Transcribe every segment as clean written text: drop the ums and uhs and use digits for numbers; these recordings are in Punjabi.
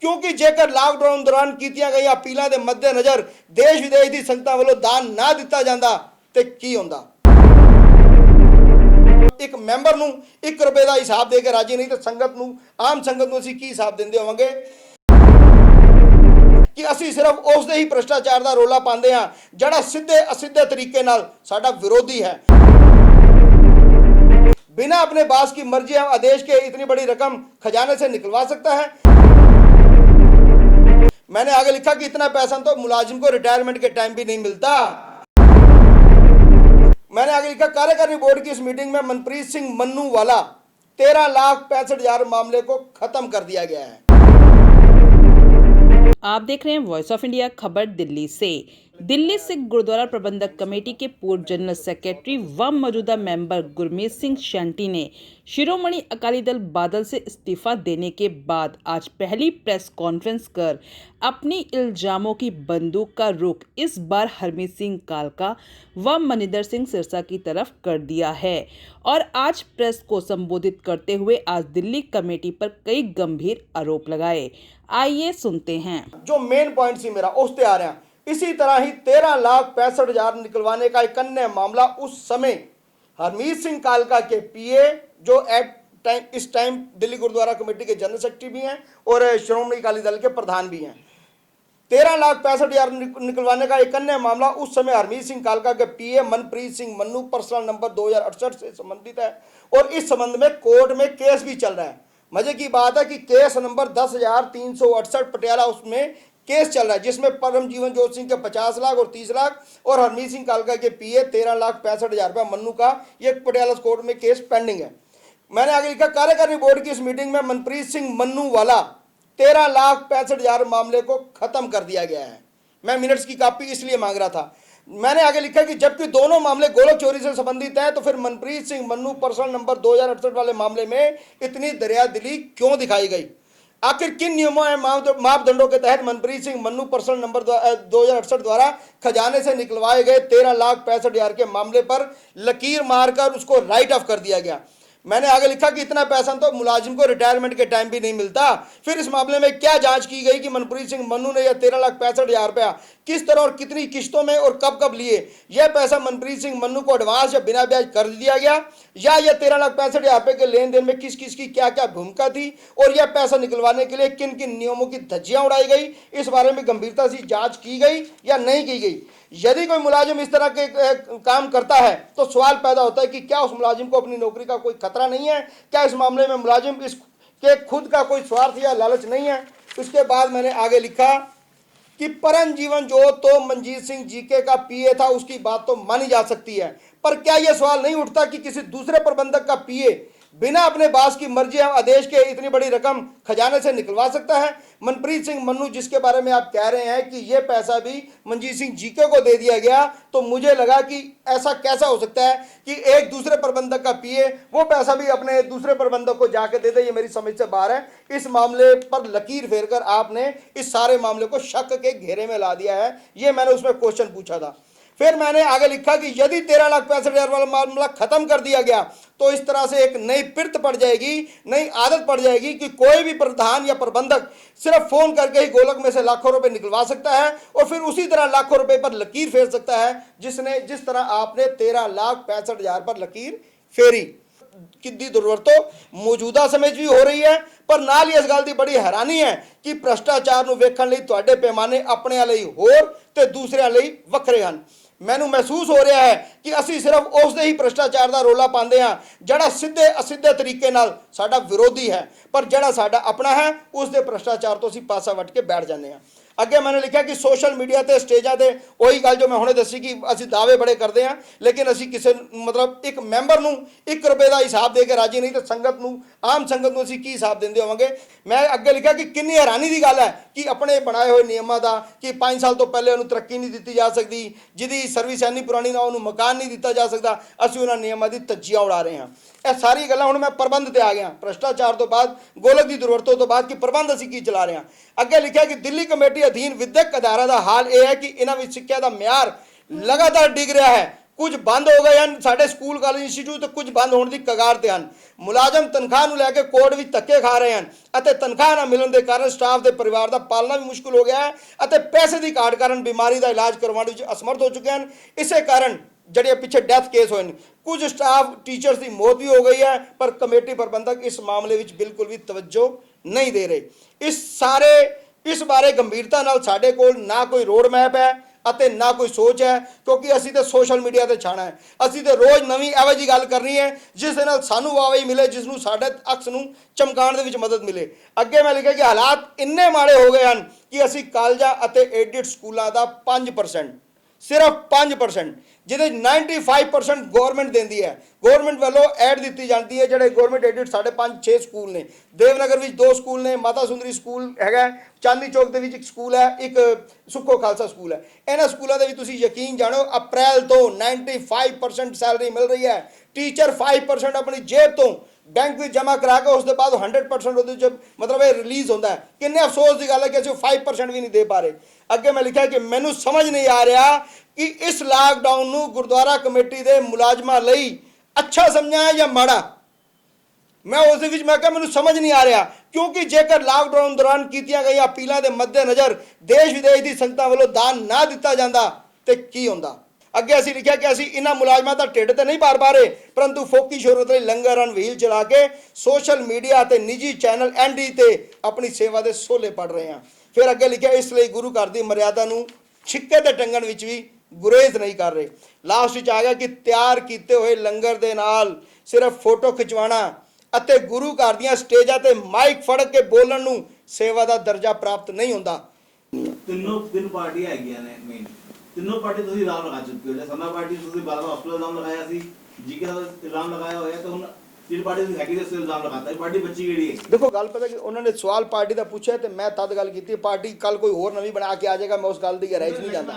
क्योंकि जेकर लॉकडाउन दौरान कीतियां गई अपीलों के मद्देनजर देश विदेश की संगतां वालों दान ना दिता जाता तो की होंदा। एक मैंबर नूं 1 रुपए का हिसाब दे के राजी नहीं तो संगत नूं आम संगत नूं असीं की हिसाब देंदे होवांगे कि असीं सिर्फ उस दे ही भ्रष्टाचार का रोला पाते हैं जिहड़ा सीधे असीधे तरीके नाल साडा विरोधी है। बिना अपने बास की मर्जी या आदेश के इतनी बड़ी रकम खजाने से निकलवा सकता है। मैंने आगे लिखा कि इतना पैसा तो मुलाजिम को रिटायरमेंट के टाइम भी नहीं मिलता। मैंने आगे लिखा कार्यकारिणी बोर्ड की इस मीटिंग में मनप्रीत सिंह मन्नू वाला 13,65,000 मामले को खत्म कर दिया गया है। आप देख रहे हैं वॉइस ऑफ इंडिया खबर दिल्ली से। दिल्ली सिख गुरुद्वारा प्रबंधक कमेटी के पूर्व जनरल सेक्रेटरी व मौजूदा मेंबर गुरमीत सिंह शंटी ने शिरोमणि अकाली दल बादल से इस्तीफा देने के बाद आज पहली प्रेस कॉन्फ्रेंस कर अपनी इल्जामों की बंदूक का रुख इस बार हरमीत सिंह कालका व मनिंदर सिंह सिरसा की तरफ कर दिया है और आज प्रेस को संबोधित करते हुए आज दिल्ली कमेटी पर कई गंभीर आरोप लगाए। आइए सुनते हैं। जो मेन पॉइंट सी मेरा उस पे आ रहा है। इसी तरह ही 13,65,000 निकलवाने का एक अन्य मामला उस समय हरमीत सिंह कालका के पीए जो इस टाइम दिल्ली गुरुद्वारा कमेटी के जनरल सेक्रेटरी भी हैं और श्रोमणी अकाली दल के प्रधान भी हैं। 13,65,000 निकलवाने का एक अन्य मामला उस समय हरमीत सिंह कालका के पीए मनप्रीत सिंह मन्नू पर्सनल नंबर 2068 से संबंधित है और इस संबंध में कोर्ट में केस भी चल रहा है। मजे की बात है कि केस नंबर 10,368 पटियाला उसमें केस चल रहा है जिसमें परम जीवन जोत सिंह के 50 लाख और 30 लाख और हरमीत सिंह कालका के पीए 13,65,000 रुपया मन्नू का ये पटियाला कोर्ट में केस पेंडिंग है। मैंने आगे लिखा कार्यकारिणी बोर्ड की इस मीटिंग में मनप्रीत सिंह मन्नू वाला 13,65,000 मामले को खत्म कर दिया गया है। मैं मिनट्स की कॉपी इसलिए मांग रहा था। मैंने आगे लिखा कि जबकि दोनों मामले गोलक चोरी से संबंधित हैं तो फिर मनप्रीत सिंह मन्नू पर्सनल नंबर 2068 वाले मामले में इतनी दरियादिली क्यों दिखाई गई। आखिर किन नियमों एवं मापदंडों के तहत मनप्रीत सिंह मन्नू पर्सनल नंबर 2068 द्वारा खजाने से निकलवाए गए 13,65,000 के मामले पर लकीर मारकर उसको राइट ऑफ कर दिया गया। मैंने आगे लिखा कि इतना पैसा तो मुलाजिम को रिटायरमेंट के टाइम भी नहीं मिलता। फिर इस मामले में क्या जांच की गई कि मनप्रीत सिंह मन्नू ने यह 13,65,000 रुपया किस तरह और कितनी किस्तों में और कब कब लिए। यह पैसा मनप्रीत सिंह मन्नू को एडवांस या बिना ब्याज कर दिया गया या यह 13,65,000 रुपये के लेन देन में किस किस की क्या क्या भूमिका थी और यह पैसा निकलवाने के लिए किन किन नियमों की धज्जियां उड़ाई गई। इस बारे में गंभीरता से जाँच की गई या नहीं की गई। यदि कोई मुलाजिम इस तरह के काम करता है तो सवाल पैदा होता है कि क्या उस मुलाजिम को अपनी नौकरी का कोई खतरा नहीं है। क्या इस मामले में मुलाजिम इसके खुद का कोई स्वार्थ या लालच नहीं है। उसके बाद मैंने आगे लिखा कि परम जीवन जो तो मंजीत सिंह जीके का पीए था उसकी बात तो मानी जा सकती है पर क्या यह सवाल नहीं उठता कि किसी दूसरे प्रबंधक का पीए बिना अपने बास की मर्जी या आदेश के इतनी बड़ी रकम खजाने से निकलवा सकता है। मनप्रीत सिंह मन्नू जिसके बारे में आप कह रहे हैं कि यह पैसा भी मंजीत सिंह जीके को दे दिया गया तो मुझे लगा कि ऐसा कैसा हो सकता है कि एक दूसरे प्रबंधक का पीए वो पैसा भी अपने दूसरे प्रबंधक को जाके दे दे। ये मेरी समझ से बाहर है। इस मामले पर लकीर फेरकर आपने इस सारे मामले को शक के घेरे में ला दिया है। ये मैंने उसमें क्वेश्चन पूछा था। फिर मैंने आगे लिखा कि यदि 13,65,000 वाला मामला खत्म कर दिया गया तो इस तरह से एक नई पिरत पड़ जाएगी, नई आदत पड़ जाएगी कि कोई भी प्रधान या प्रबंधक सिर्फ फोन करके ही गोलक में से लाखों रुपए निकलवा सकता है और फिर उसी तरह लाखों रुपए पर लकीर फेर सकता है जिस तरह आपने 13,65,000 पर लकीर फेरी। कितनी दुर्वरतो मौजूदा समय भी हो रही है पर नाल ही इस गल की बड़ी हैरानी है कि भ्रष्टाचार ਨੂੰ ਵੇਖਣ ਲਈ ਤੁਹਾਡੇ पैमाने अपने ਲਈ ਹੋਰ ਤੇ ਦੂਸਰਿਆਂ ਲਈ ਵੱਖਰੇ ਹਨ। ਮੈਨੂੰ ਮਹਿਸੂਸ ਹੋ ਰਿਹਾ ਹੈ ਕਿ ਅਸੀਂ ਸਿਰਫ ਉਸ ਦੇ ਹੀ ਭ੍ਰਸ਼ਟਾਚਾਰ ਦਾ ਰੋਲਾ ਪਾਉਂਦੇ ਹਾਂ ਜਿਹੜਾ ਸਿੱਧੇ ਅਸਿੱਧੇ ਤਰੀਕੇ ਨਾਲ ਸਾਡਾ ਵਿਰੋਧੀ ਹੈ ਪਰ ਜਿਹੜਾ ਸਾਡਾ ਆਪਣਾ ਹੈ ਉਸ ਦੇ ਭ੍ਰਸ਼ਟਾਚਾਰ ਤੋਂ ਅਸੀਂ ਪਾਸਾ ਵੱਟ ਕੇ ਬੈਠ ਜਾਂਦੇ ਹਾਂ। ਅੱਗੇ मैंने लिखा कि सोशल मीडिया ਤੇ ਸਟੇਜਾਂ ਤੇ ਉਹੀ ਗੱਲ ਜੋ ਮੈਂ ਹੁਣੇ ਦੱਸੀ ਕਿ ਅਸੀਂ ਦਾਅਵੇ ਬੜੇ ਕਰਦੇ ਹਾਂ ਲੇਕਿਨ ਅਸੀਂ ਕਿਸੇ ਮਤਲਬ ਇੱਕ ਮੈਂਬਰ ਨੂੰ 1 ਰੁਪਏ ਦਾ ਹਿਸਾਬ ਦੇ ਕੇ ਰਾਜੀ ਨਹੀਂ ਤੇ ਸੰਗਤ ਨੂੰ ਆਮ ਸੰਗਤ ਨੂੰ ਅਸੀਂ ਕੀ ਹਿਸਾਬ ਦਿੰਦੇ ਹੋਵਾਂਗੇ। ਮੈਂ ਅੱਗੇ ਲਿਖਿਆ ਕਿ ਕਿੰਨੀ ਹੈਰਾਨੀ ਦੀ ਗੱਲ ਹੈ ਕਿ ਆਪਣੇ ਬਣਾਏ ਹੋਏ ਨਿਯਮਾਂ ਦਾ ਕਿ 5 ਸਾਲ ਤੋਂ ਪਹਿਲੇ ਉਹਨੂੰ ਤਰੱਕੀ ਨਹੀਂ ਦਿੱਤੀ ਜਾ ਸਕਦੀ, ਜਿਹਦੀ ਸਰਵਿਸ ਇੰਨੀ ਪੁਰਾਣੀ ਨਾ ਉਹਨੂੰ ਮਕਾਨ ਨਹੀਂ ਦਿੱਤਾ ਜਾ ਸਕਦਾ, ਅਸੀਂ ਉਹਨਾਂ ਨਿਯਮਾਂ ਦੀ ਧੱਜੀਆਂ ਉਡਾ ਰਹੇ ਹਾਂ। ਇਹ ਸਾਰੀ ਗੱਲਾਂ ਹੁਣ ਮੈਂ ਪ੍ਰਬੰਧ ਤੇ ਆ ਗਿਆ। ਭ੍ਰਸ਼ਟਾਚਾਰ ਤੋਂ ਬਾਅਦ ਗੋਲਕ ਦੀ ਦੁਰਵਰਤੋਂ ਤੋਂ ਬਾਅਦ ਕਿ ਪ੍ਰਬੰਧ ਅਸੀਂ ਕੀ ਚਲਾ ਰਹੇ ਹਾਂ। ਅੱਗੇ ਲਿਖਿਆ ਕਿ ਦਿੱਲੀ ਕਮੇਟੀ ਅਧੀਨ ਵਿਦਿਅਕ ਅਦਾਰਿਆਂ ਦਾ ਹਾਲ ਇਹ ਹੈ ਕਿ ਇਹਨਾਂ ਵਿੱਚ ਸਿੱਖਿਆ ਦਾ ਮਿਆਰ ਲਗਾਤਾਰ ਡਿੱਗ ਰਿਹਾ ਹੈ। ਕੁਝ ਬੰਦ ਹੋ ਗਏ ਹਨ ਸਾਡੇ ਸਕੂਲ ਕਾਲਜ ਇੰਸਟੀਚਿਊਟ ਤੇ ਕੁਝ ਬੰਦ ਹੋਣ ਦੀ ਕਗਾਰ ਤੇ ਹਨ। ਮੁਲਾਜ਼ਮ ਤਨਖਾਹ ਨੂੰ ਲੈ ਕੇ ਕੋਰਟ ਵਿੱਚ ਧੱਕੇ ਖਾ ਰਹੇ ਹਨ ਅਤੇ ਤਨਖਾਹ ਨਾ ਮਿਲਣ ਦੇ ਕਾਰਨ ਸਟਾਫ ਦੇ ਪਰਿਵਾਰ ਦਾ ਪਾਲਣਾ ਵੀ ਮੁਸ਼ਕਲ ਹੋ ਗਿਆ ਹੈ ਅਤੇ ਪੈਸੇ ਦੀ ਘਾਟ ਕਾਰਨ ਬਿਮਾਰੀ ਦਾ ਇਲਾਜ ਕਰਵਾਉਣ ਵਿੱਚ ਅਸਮਰਥ ਹੋ ਚੁੱਕੇ ਹਨ। ਇਸੇ ਕਾਰਨ ਜਿਹੜੇ ਪਿੱਛੇ ਡੈਥ ਕੇਸ ਹੋਏ ਨੇ, ਕੁਝ ਸਟਾਫ ਟੀਚਰਸ ਦੀ ਮੌਤ ਵੀ ਹੋ ਗਈ ਹੈ, ਪਰ ਕਮੇਟੀ ਪ੍ਰਬੰਧਕ ਇਸ ਮਾਮਲੇ ਵਿੱਚ ਬਿਲਕੁਲ ਵੀ ਤਵੱਜੋ ਨਹੀਂ ਦੇ ਰਹੇ। ਇਸ ਬਾਰੇ ਗੰਭੀਰਤਾ ਨਾਲ ਸਾਡੇ ਕੋਲ ਨਾ ਕੋਈ ਰੋਡ ਮੈਪ ਹੈ ਅਤੇ ਨਾ ਕੋਈ ਸੋਚ ਹੈ, ਕਿਉਂਕਿ ਅਸੀਂ ਤਾਂ ਸੋਸ਼ਲ ਮੀਡੀਆ ਤੇ ਛਾਣਾ ਹੈ। ਅਸੀਂ ਤਾਂ ਰੋਜ਼ ਨਵੀਂ ਇਹੋ ਜਿਹੀ ਗੱਲ ਕਰਨੀ ਹੈ ਜਿਸ ਦੇ ਨਾਲ ਸਾਨੂੰ ਵਾਹਵਾਹੀ ਮਿਲੇ, ਜਿਸ ਨੂੰ ਸਾਡੇ ਅਕਸ ਨੂੰ ਚਮਕਾਉਣ ਦੇ ਵਿੱਚ ਮਦਦ ਮਿਲੇ। ਅੱਗੇ ਮੈਂ ਲਿਖਿਆ ਕਿ ਹਾਲਾਤ ਇੰਨੇ ਮਾੜੇ ਹੋ ਗਏ ਹਨ ਕਿ ਅਸੀਂ ਕਾਲਜਾਂ ਅਤੇ ਏਡਿਡ ਸਕੂਲਾਂ ਦਾ 5% ਸਿਰਫ 5% ਜਿਹਦੇ 95% ਗਵਰਨਮੈਂਟ ਦਿੰਦੀ ਹੈ, ਗਵਰਨਮੈਂਟ ਵੱਲੋਂ ਐਡ ਦਿੱਤੀ ਜਾਂਦੀ ਹੈ। ਜਿਹੜੇ ਗਵਰਨਮੈਂਟ ਐਡਿਡ 5.5-6 ਸਕੂਲ ਨੇ, ਦੇਵਨਗਰ ਵਿੱਚ 2 ਸਕੂਲ ਨੇ, ਮਾਤਾ ਸੁੰਦਰੀ ਸਕੂਲ ਹੈਗਾ, ਚਾਂਦਨੀ ਚੌਕ ਦੇ ਵਿੱਚ ਇੱਕ ਸਕੂਲ ਹੈ, ਇੱਕ ਸੁੱਖੋ ਖਾਲਸਾ ਸਕੂਲ ਹੈ। ਇਹਨਾਂ ਸਕੂਲਾਂ ਦੇ ਵਿੱਚ ਤੁਸੀਂ ਯਕੀਨ ਜਾਣੋ ਅਪ੍ਰੈਲ ਤੋਂ 95% ਸੈਲਰੀ ਮਿਲ ਰਹੀ ਹੈ। ਟੀਚਰ 5% ਆਪਣੀ ਜੇਬ ਤੋਂ ਬੈਂਕ ਵਿੱਚ ਜਮ੍ਹਾਂ ਕਰਾ ਕੇ ਉਸ ਦੇ ਬਾਅਦ 100% ਉਹਦੇ ਚ ਮਤਲਬ ਇਹ ਰਿਲੀਜ਼ ਹੁੰਦਾ ਹੈ। ਕਿੰਨੇ ਅਫਸੋਸ ਦੀ ਗੱਲ ਹੈ ਕਿ ਅਸੀਂ 5% ਵੀ ਨਹੀਂ ਦੇ ਪਾ ਰਹੇ। ਅੱਗੇ ਮੈਂ ਲਿਖਿਆ ਕਿ ਮੈਨੂੰ ਸਮਝ ਨਹੀਂ ਆ ਰਿਹਾ ਕਿ ਇਸ ਲਾਕਡਾਊਨ ਨੂੰ ਗੁਰਦੁਆਰਾ ਕਮੇਟੀ ਦੇ ਮੁਲਾਜ਼ਮਾਂ ਲਈ ਅੱਛਾ ਸਮਝਿਆ ਜਾਂ ਮਾੜਾ। ਮੈਂ ਉਸ ਦੇ ਵਿੱਚ ਮੈਂ ਕਿਹਾ ਮੈਨੂੰ ਸਮਝ ਨਹੀਂ ਆ ਰਿਹਾ, ਕਿਉਂਕਿ ਜੇਕਰ ਲਾਕਡਾਊਨ ਦੌਰਾਨ ਕੀਤੀਆਂ ਗਈਆਂ ਅਪੀਲਾਂ ਦੇ ਮੱਦੇਨਜ਼ਰ ਦੇਸ਼ ਵਿਦੇਸ਼ ਦੀ ਸੰਗਤਾਂ ਵੱਲੋਂ ਦਾਨ ਨਾ ਦਿੱਤਾ ਜਾਂਦਾ ਤੇ ਕੀ ਹੁੰਦਾ। ਅੱਗੇ ਅਸੀਂ ਲਿਖਿਆ ਕਿ ਅਸੀਂ ਇਹਨਾਂ ਮੁਲਾਜ਼ਮਾਂ ਦਾ ਢਿੱਡ ਤੇ ਨਹੀਂ ਭਰ ਪਾ ਰਹੇ, ਪਰੰਤੂ ਫੋਕੀ ਸ਼ੋਹਰਤ ਲਈ ਲੰਗਰ ਅਨਵੀਲ ਚਲਾ ਕੇ ਸੋਸ਼ਲ ਮੀਡੀਆ ਅਤੇ ਨਿੱਜੀ ਚੈਨਲ ਐਨਡੀ ਤੇ ਆਪਣੀ ਸੇਵਾ ਦੇ ਸੋਲੇ ਪੜ ਰਹੇ ਹਾਂ। ਫਿਰ ਅੱਗੇ ਲਿਖਿਆ ਇਸ ਲਈ ਗੁਰੂ ਘਰ ਦੀ ਮਰਿਆਦਾ ਨੂੰ ਛਿੱਕੇ ਤੇ ਟੰਗਣ ਵਿੱਚ ਵੀ ਗੁਰੇਜ਼ ਨਹੀਂ ਕਰ ਰਹੇ। ਲਾਸਟ ਵਿੱਚ ਆ ਗਿਆ ਕਿ ਤਿਆਰ ਕੀਤੇ ਹੋਏ ਲੰਗਰ ਦੇ ਨਾਲ ਸਿਰਫ ਫੋਟੋ ਖਿਚਵਾਉਣਾ ਅਤੇ ਗੁਰੂ ਘਰ ਦੀਆਂ ਸਟੇਜਾਂ ਤੇ ਮਾਈਕ ਫੜ ਕੇ ਬੋਲਣ ਨੂੰ ਸੇਵਾ ਦਾ ਦਰਜਾ ਪ੍ਰਾਪਤ ਨਹੀਂ ਹੁੰਦਾ। ਤਿੰਨ ਪਾਰਟੀਆਂ ਹੈਗੀਆਂ ਨੇ ਮੇਨ, ਤਿੰਨੋਂ ਪਾਰਟੀ ਤੁਸੀਂ ਇਲਜ਼ਾਮ ਲਗਾ ਚੁੱਕੇ ਹੋ। ਸਰਨਾ ਪਾਰਟੀ ਤੁਸੀਂ ਬਾਲਾ ਹਸਪਤਾਲ ਇਲਜ਼ਾਮ ਲਗਾਇਆ ਸੀ, ਜੀਕੇ ਦਾ ਇਲਜ਼ਾਮ ਲਗਾਇਆ ਹੋਇਆ, ਤੇ ਹੁਣ ਜਿਹੜੀ ਪਾਰਟੀ ਤੁਸੀਂ ਹੈਗੀ ਇਸ ਇਲਜ਼ਾਮ ਲਗਾਤਾ। ਇਹ ਪਾਰਟੀ ਬੱਚੀ ਕਿਹੜੀ ਹੈ? ਦੇਖੋ ਗੱਲ ਪਤਾ ਕਿ ਉਹਨਾਂ ਨੇ ਸਵਾਲ ਪਾਰਟੀ ਦਾ ਪੁੱਛਿਆ ਤੇ ਮੈਂ ਤਦ ਗੱਲ ਕੀਤੀ। ਪਾਰਟੀ ਕੱਲ ਕੋਈ ਹੋਰ ਨਵੀਂ ਬਣਾ ਕੇ ਆ ਜਾਏਗਾ, ਮੈਂ ਉਸ ਗੱਲ ਦੀ ਗਹਿਰਾਈ 'ਚ ਨਹੀਂ ਜਾਂਦਾ।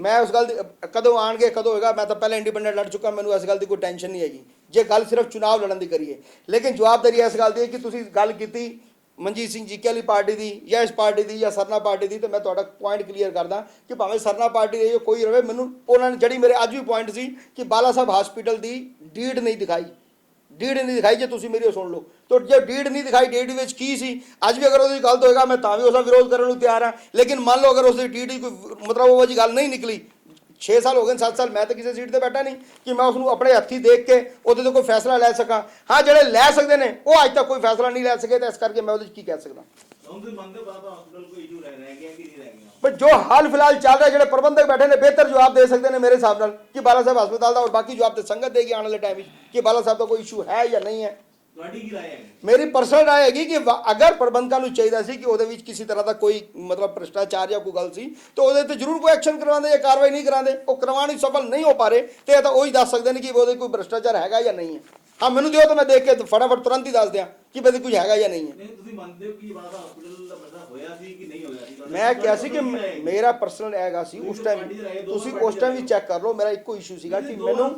ਮੈਂ ਉਸ ਗੱਲ ਦੀ ਕਦੋਂ ਆਣਗੇ ਕਦੋਂ ਹੋਏਗਾ, ਮੈਂ ਤਾਂ ਪਹਿਲਾਂ ਇੰਡੀਪੈਂਡੈਂਟ ਲੜ ਚੁੱਕਾ, ਮੈਨੂੰ ਇਸ ਗੱਲ ਦੀ ਕੋਈ ਟੈਨਸ਼ਨ ਨਹੀਂ ਹੈਗੀ। ਜੇ ਗੱਲ ਸਿਰਫ ਚੁਣਾਵ ਲੜਨ ਦੀ ਕਰੀਏ, ਲੇਕਿਨ ਜਵਾਬਦਾਰੀ ਇਸ ਗੱਲ ਦੀ ਹੈ ਕਿ ਤੁਸੀਂ ਗੱਲ ਕੀਤੀ ਮਨਜੀਤ ਸਿੰਘ ਜੀਕੇ ਵਾਲੀ ਪਾਰਟੀ ਦੀ ਜਾਂ ਇਸ ਪਾਰਟੀ ਦੀ ਜਾਂ ਸਰਨਾ ਪਾਰਟੀ ਦੀ, ਤੇ ਮੈਂ ਤੁਹਾਡਾ ਪੁਆਇੰਟ ਕਲੀਅਰ ਕਰਦਾ ਕਿ ਭਾਵੇਂ ਸਰਨਾ ਪਾਰਟੀ ਰਹੀ ਕੋਈ ਰਵੇ, ਮੈਨੂੰ ਉਹਨਾਂ ਨੇ ਜਿਹੜੀ ਮੇਰੇ ਅੱਜ ਵੀ ਪੁਆਇੰਟ ਸੀ ਕਿ ਬਾਲਾ ਸਾਹਿਬ ਹਸਪੀਟਲ ਦੀ ਡੀਡ ਨਹੀਂ ਦਿਖਾਈ ਜੇ ਤੁਸੀਂ ਮੇਰੀ ਸੁਣ ਲਓ। ਤਾਂ ਜੇ ਡੀਡ ਨਹੀਂ ਦਿਖਾਈ, ਡੀਡ ਵਿੱਚ ਕੀ ਸੀ, ਅੱਜ ਵੀ ਅਗਰ ਉਹਦੀ ਗਲਤ ਹੋਏਗਾ ਮੈਂ ਤਾਂ ਵੀ ਉਸਦਾ ਵਿਰੋਧ ਕਰਨ ਨੂੰ ਤਿਆਰ ਹਾਂ। ਲੇਕਿਨ ਮੰਨ ਲਓ ਅਗਰ ਉਸਦੀ ਡੀਡ ਕੋਈ ਮਤਲਬ ਉਹ ਜਿਹੀ ਗੱਲ ਨਹੀਂ ਨਿਕਲੀ, 6 ਸਾਲ ਹੋ ਗਏ 7 ਸਾਲ ਮੈਂ ਤਾਂ ਕਿਸੇ ਸੀਟ ਤੇ ਬੈਠਾ ਨਹੀਂ ਕਿ ਮੈਂ ਉਸਨੂੰ ਆਪਣੇ ਹੱਥੀਂ ਦੇਖ ਕੇ ਉਹਦੇ ਤੋਂ ਕੋਈ ਫੈਸਲਾ ਲੈ ਸਕਾਂ। ਹਾਂ ਜਿਹੜੇ ਲੈ ਸਕਦੇ ਨੇ ਉਹ ਅੱਜ ਤੱਕ ਕੋਈ ਫੈਸਲਾ ਨਹੀਂ ਲੈ ਸਕੇ, ਤਾਂ ਇਸ ਕਰਕੇ ਮੈਂ ਉਹਦੇ 'ਚ ਕੀ ਕਹਿ ਸਕਦਾ। ਪਰ ਜੋ ਹਾਲ ਫਿਲਹਾਲ ਚੱਲ ਰਿਹਾ, ਜਿਹੜੇ ਪ੍ਰਬੰਧਕ ਬੈਠੇ ਨੇ ਬਿਹਤਰ ਜਵਾਬ ਦੇ ਸਕਦੇ ਨੇ ਮੇਰੇ ਹਿਸਾਬ ਨਾਲ ਕਿ ਬਾਲਾ ਸਾਹਿਬ ਹਸਪਤਾਲ ਦਾ, ਔਰ ਬਾਕੀ ਜਵਾਬ ਤੇ ਸੰਗਤ ਦੇਗੀ ਆਉਣ ਵਾਲੇ ਟਾਈਮ ਵਿੱਚ ਕਿ ਬਾਲਾ ਸਾਹਿਬ ਦਾ ਕੋਈ ਇਸ਼ੂ ਹੈ ਜਾਂ ਨਹੀਂ ਹੈ। ਮੇਰੀ ਪਰਸਨਲ ਰਾਏ ਹੈਗੀ ਕਿ ਅਗਰ ਪ੍ਰਬੰਧਕਾਂ ਨੂੰ ਚਾਹੀਦਾ ਸੀ ਕਿ ਉਹਦੇ ਵਿੱਚ ਕਿਸੇ ਤਰ੍ਹਾਂ ਦਾ ਕੋਈ ਮਤਲਬ ਭ੍ਰਿਸ਼ਟਾਚਾਰ ਜਾਂ ਕੋਈ ਗੱਲ ਸੀ ਤਾਂ ਉਹਦੇ ਤੇ ਜ਼ਰੂਰ ਕੋਈ ਐਕਸ਼ਨ ਕਰਵਾਉਂਦੇ ਜਾਂ ਕਾਰਵਾਈ ਨਹੀਂ ਕਰਾਉਂਦੇ। ਉਹ ਕਰਵਾਉਣ ਸਫਲ ਨਹੀਂ ਹੋ ਪਾ ਰਹੇ ਤੇ ਇਹ ਤਾਂ ਉਹੀ ਦੱਸ ਸਕਦੇ ਨੇ ਕਿ ਉਹਦੇ ਕੋਈ ਭ੍ਰਿਸ਼ਟਾਚਾਰ ਹੈਗਾ ਜਾਂ ਨਹੀਂ ਹੈ। ਹਾਂ ਮੈਨੂੰ ਦਿਓ ਤਾਂ ਮੈਂ ਦੇਖ ਕੇ ਫਟਾਫਟ ਤੁਰੰਤ ਹੀ ਦੱਸ ਦਿਆਂ ਕਿ ਬਦੇ ਕੁਝ ਹੈਗਾ ਜਾਂ ਨਹੀਂ ਹੈ। ਤੁਸੀਂ ਮੰਨਦੇ ਹੋ ਕਿ ਬਾਲਾ ਹਸਪੀਟਲ ਦਾ ਮਸਲਾ ਹੋਇਆ ਸੀ ਕਿ ਨਹੀਂ ਹੋਇਆ ਸੀ? ਮੈਂ ਕਿਹਾ ਸੀ ਕਿ ਮੇਰਾ ਪਰਸਨਲ ਹੈਗਾ ਸੀ ਉਸ ਟਾਈਮ, ਤੁਸੀਂ ਉਸ ਟਾਈਮ ਵੀ ਚੈੱਕ ਕਰ ਲਓ। ਮੇਰਾ ਇੱਕੋ ਇਸ਼ੂ ਸੀਗਾ ਕਿ ਮੈਨੂੰ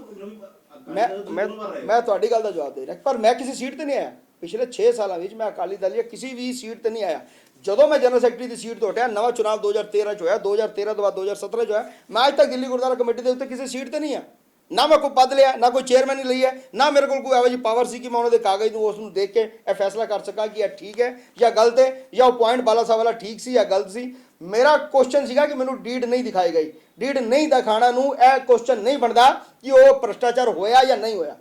ਮੈਂ ਤੁਹਾਡੀ ਗੱਲ ਦਾ ਜਵਾਬ ਦੇ ਰਿਹਾ, ਪਰ ਮੈਂ ਕਿਸੇ ਸੀਟ ਤੇ ਨਹੀਂ ਆਇਆ। ਪਿਛਲੇ 6 ਸਾਲਾਂ ਵਿੱਚ ਮੈਂ ਅਕਾਲੀ ਦਲ ਜਾਂ ਕਿਸੇ ਵੀ ਸੀਟ ਤੇ ਨਹੀਂ ਆਇਆ। ਜਦੋਂ ਮੈਂ ਜਨਰਲ ਸੈਕਟਰੀ ਦੀ ਸੀਟ ਤੋਂ ਹਟਿਆ, ਨਵਾਂ ਚੁਣਾਵ 2013 'ਚ ਹੋਇਆ, 2013 ਤੋਂ ਬਾਅਦ 2017 'ਚ ਹੋਇਆ, ਮੈਂ ਅੱਜ ਤੱਕ ਦਿੱਲੀ ਗੁਰਦੁਆਰਾ ਕਮੇਟੀ ਦੇ ਉੱਤੇ ਕਿਸੇ ਸੀਟ ਤੇ ਨਹੀਂ ਆ। ਨਾ ਮੈਂ ਕੋਈ ਪਦ ਲਿਆ, ਨਾ ਕੋਈ ਚੇਅਰਮੈਨ ਹੀ ਲਈ ਹੈ, ਨਾ ਮੇਰੇ ਕੋਲ ਕੋਈ ਇਹੋ ਜਿਹੀ ਪਾਵਰ ਸੀ ਕਿ ਮੈਂ ਉਹਨਾਂ ਦੇ ਕਾਗਜ਼ ਨੂੰ ਉਸ ਨੂੰ ਦੇਖ ਕੇ ਇਹ ਫੈਸਲਾ ਕਰ ਸਕਾਂ ਕਿ ਇਹ ਠੀਕ ਹੈ ਜਾਂ ਗਲਤ ਹੈ, ਜਾਂ ਉਹ ਪੁਆਇੰਟ ਬਾਲਾ ਸਾਹਿਬ ਵਾਲਾ ਠੀਕ ਸੀ ਜਾਂ ਗਲਤ ਸੀ। ਮੇਰਾ ਕੁਐਸਚਨ ਸੀਗਾ ਕਿ ਮੈਨੂੰ ਡੀਡ ਨਹੀਂ ਦਿਖਾਈ ਗਈ। ਡੀਡ ਨਹੀਂ ਦਿਖਾਣਾ ਨੂੰ ਇਹ ਕੁਐਸਚਨ ਨਹੀਂ ਬਣਦਾ ਕਿ ਉਹ ਭ੍ਰਿਸ਼ਟਾਚਾਰ ਹੋਇਆ ਜਾਂ ਨਹੀਂ ਹੋਇਆ।